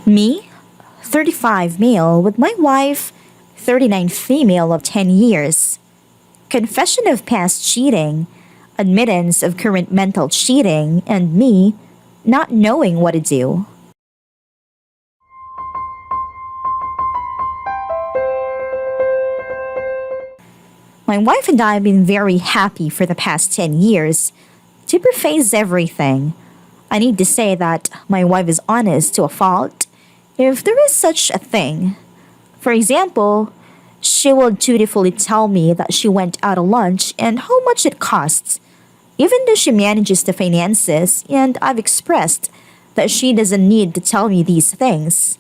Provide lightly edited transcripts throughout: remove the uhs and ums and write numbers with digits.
Me, 35 male, with my wife, 39 female of 10 years. Confession of past cheating, admittance of current mental cheating, and me not knowing what to do. My wife and I have been very happy for the past 10 years. To preface everything, I need to say that my wife is honest to a fault, if there is such a thing. For example, she will dutifully tell me that she went out to lunch and how much it costs, even though she manages the finances, and I've expressed that she doesn't need to tell me these things.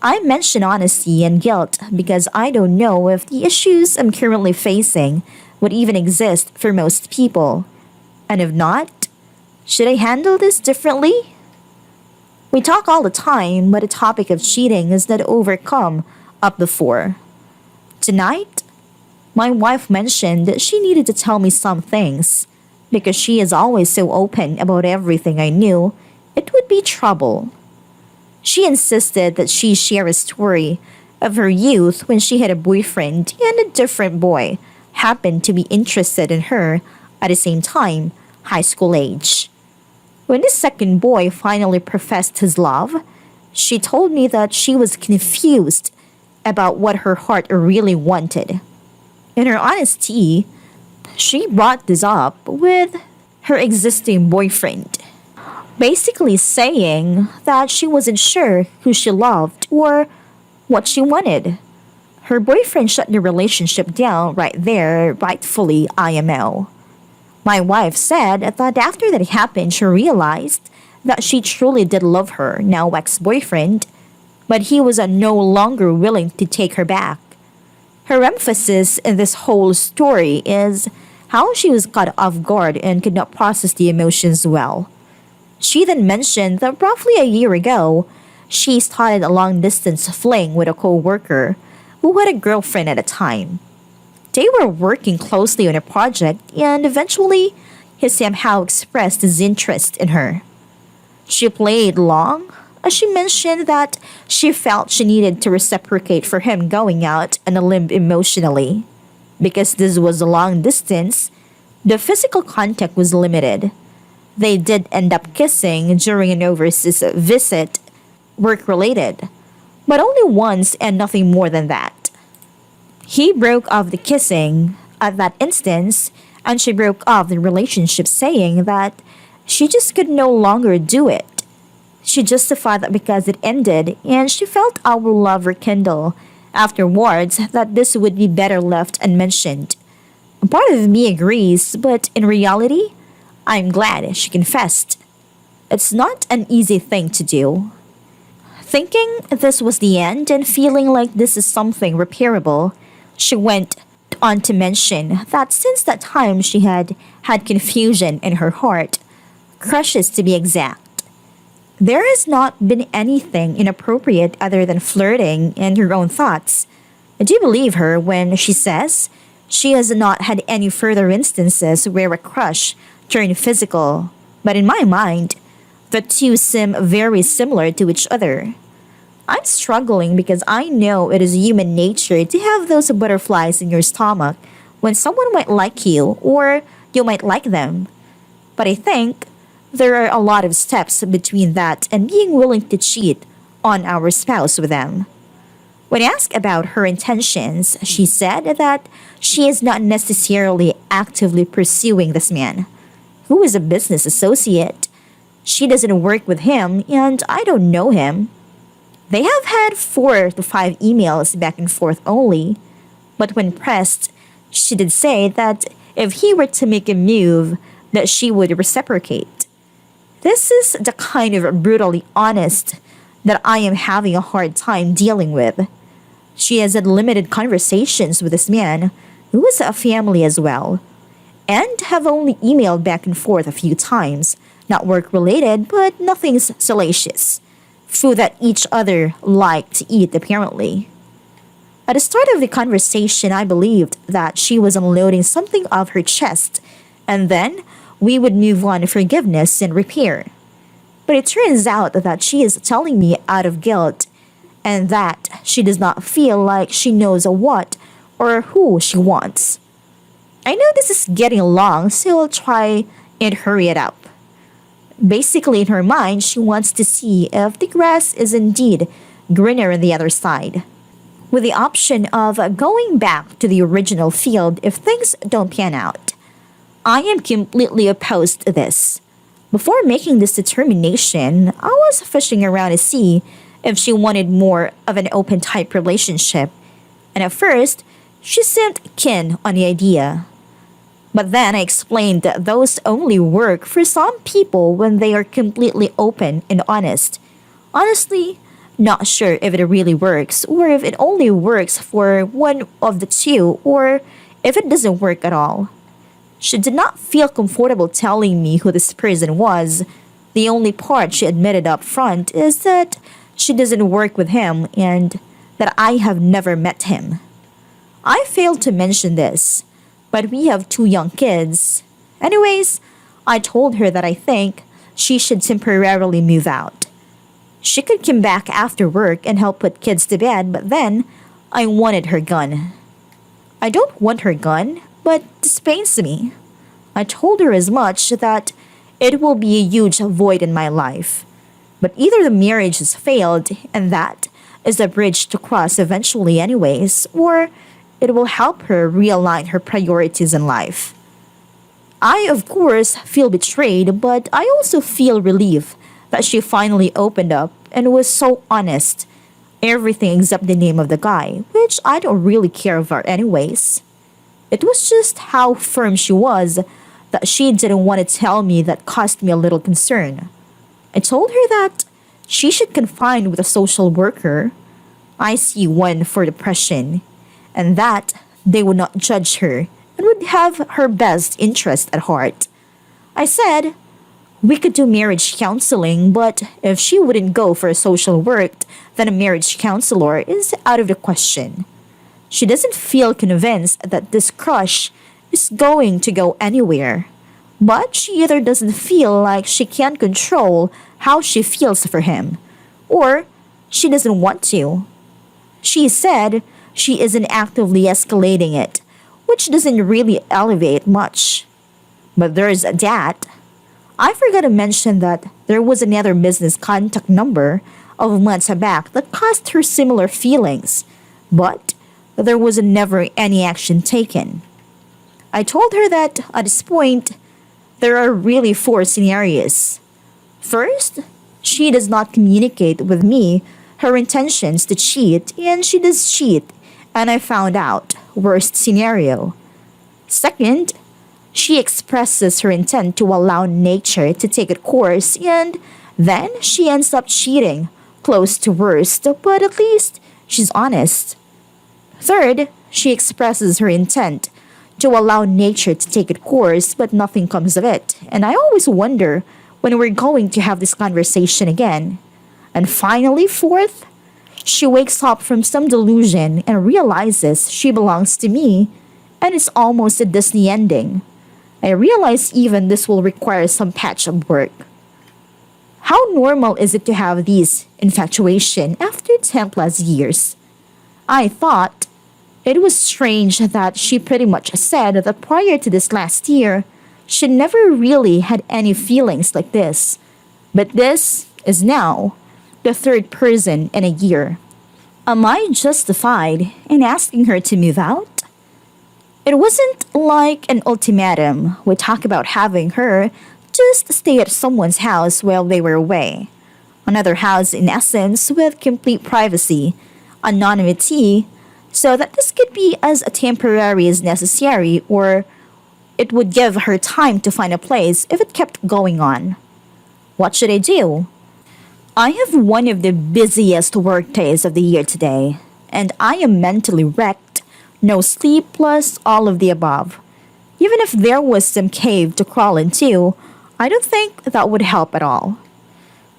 I mention honesty and guilt because I don't know if the issues I'm currently facing would even exist for most people. And if not, should I handle this differently? We talk all the time, but the topic of cheating is not overcome up before. Tonight, my wife mentioned that she needed to tell me some things because she is always so open about everything I knew. It would be trouble. She insisted that she share a story of her youth when she had a boyfriend and a different boy happened to be interested in her at the same time, high school age. When the second boy finally professed his love, she told me that she was confused about what her heart really wanted. In her honesty, she brought this up with her existing boyfriend, basically saying that she wasn't sure who she loved or what she wanted. Her boyfriend shut the relationship down right there, rightfully IMO. My wife said that after that happened, she realized that she truly did love her now ex-boyfriend, but he was no longer willing to take her back. Her emphasis in this whole story is how she was caught off guard and could not process the emotions well. She then mentioned that roughly a year ago, she started a long-distance fling with a co-worker who had a girlfriend at the time. They were working closely on a project and eventually he somehow expressed his interest in her. She played along as she mentioned that she felt she needed to reciprocate for him going out on a limb emotionally. Because this was a long distance, the physical contact was limited. They did end up kissing during an overseas visit, work-related, but only once and nothing more than that. He broke off the kissing at that instance, and she broke off the relationship saying that she just could no longer do it. She justified that because it ended and she felt our love rekindle afterwards that this would be better left unmentioned. Part of me agrees, but in reality, I'm glad she confessed. It's not an easy thing to do. Thinking this was the end and feeling like this is something repairable, she went on to mention that since that time she had had confusion in her heart, crushes to be exact. There has not been anything inappropriate other than flirting and her own thoughts. I do believe her when she says she has not had any further instances where a crush turned physical, but in my mind, the two seem very similar to each other. I'm struggling because I know it is human nature to have those butterflies in your stomach when someone might like you or you might like them. But I think there are a lot of steps between that and being willing to cheat on our spouse with them. When asked about her intentions, she said that she is not necessarily actively pursuing this man, who is a business associate. She doesn't work with him and I don't know him. They have had 4 to 5 emails back and forth only, but when pressed, she did say that if he were to make a move, that she would reciprocate. This is the kind of brutally honest that I am having a hard time dealing with. She has had limited conversations with this man, who is a family as well, and have only emailed back and forth a few times, not work-related, but nothing salacious. Food that each other liked to eat, apparently. At the start of the conversation, I believed that she was unloading something off her chest, and then we would move on to forgiveness and repair. But it turns out that she is telling me out of guilt and that she does not feel like she knows what or who she wants. I know this is getting long, so I'll try and hurry it up. Basically, in her mind, she wants to see if the grass is indeed greener on the other side, with the option of going back to the original field if things don't pan out. I am completely opposed to this. Before making this determination, I was fishing around to see if she wanted more of an open type relationship, and at first, she seemed keen on the idea. But then I explained that those only work for some people when they are completely open and honest. Honestly, not sure if it really works or if it only works for one of the two or if it doesn't work at all. She did not feel comfortable telling me who this person was. The only part she admitted up front is that she doesn't work with him and that I have never met him. I failed to mention this, but we have two young kids. Anyways, I told her that I think she should temporarily move out. She could come back after work and help put kids to bed, but then I wanted her gun. I don't want her gun, but this pains me. I told her as much that it will be a huge void in my life. But either the marriage has failed, and that is a bridge to cross eventually anyways, or it will help her realign her priorities in life. I, of course, feel betrayed, but I also feel relief that she finally opened up and was so honest. Everything except the name of the guy, which I don't really care about anyways. It was just how firm she was that she didn't want to tell me that caused me a little concern. I told her that she should confide with a social worker. I see one for depression, and that they would not judge her and would have her best interest at heart. I said, we could do marriage counseling, but if she wouldn't go for a social work, then a marriage counselor is out of the question. She doesn't feel convinced that this crush is going to go anywhere, but she either doesn't feel like she can control how she feels for him, or she doesn't want to. She said she isn't actively escalating it, which doesn't really elevate much. But there's that. I forgot to mention that there was another business contact number of months back that caused her similar feelings, but there was never any action taken. I told her that at this point, there are really four scenarios. First, she does not communicate with me her intentions to cheat, and she does cheat, and I found out. Worst scenario. Second, she expresses her intent to allow nature to take its course, and then she ends up cheating. Close to worst, but at least she's honest. Third, she expresses her intent to allow nature to take its course, but nothing comes of it. And I always wonder when we're going to have this conversation again. And finally, fourth, she wakes up from some delusion and realizes she belongs to me, and it's almost a Disney ending. I realize even this will require some patch-up work. How normal is it to have these infatuation after 10 plus years? I thought it was strange that she pretty much said that prior to this last year, she never really had any feelings like this. But this is now the third person in a year. Am I justified in asking her to move out? It wasn't like an ultimatum. We talked about having her just stay at someone's house while they were away. Another house, in essence, with complete privacy, anonymity, so that this could be as temporary as necessary, or it would give her time to find a place if it kept going on. What should I do? I have one of the busiest work days of the year today, and I am mentally wrecked, no sleep plus all of the above. Even if there was some cave to crawl into, I don't think that would help at all.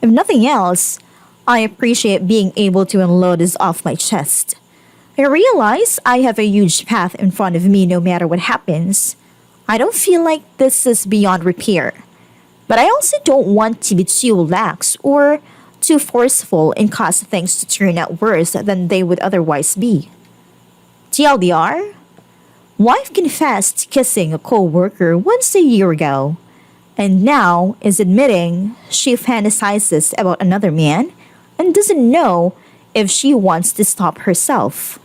If nothing else, I appreciate being able to unload this off my chest. I realize I have a huge path in front of me no matter what happens. I don't feel like this is beyond repair. But I also don't want to be too lax or too forceful and cause things to turn out worse than they would otherwise be. TLDR, wife confessed kissing a co-worker once a year ago and now is admitting she fantasizes about another man and doesn't know if she wants to stop herself.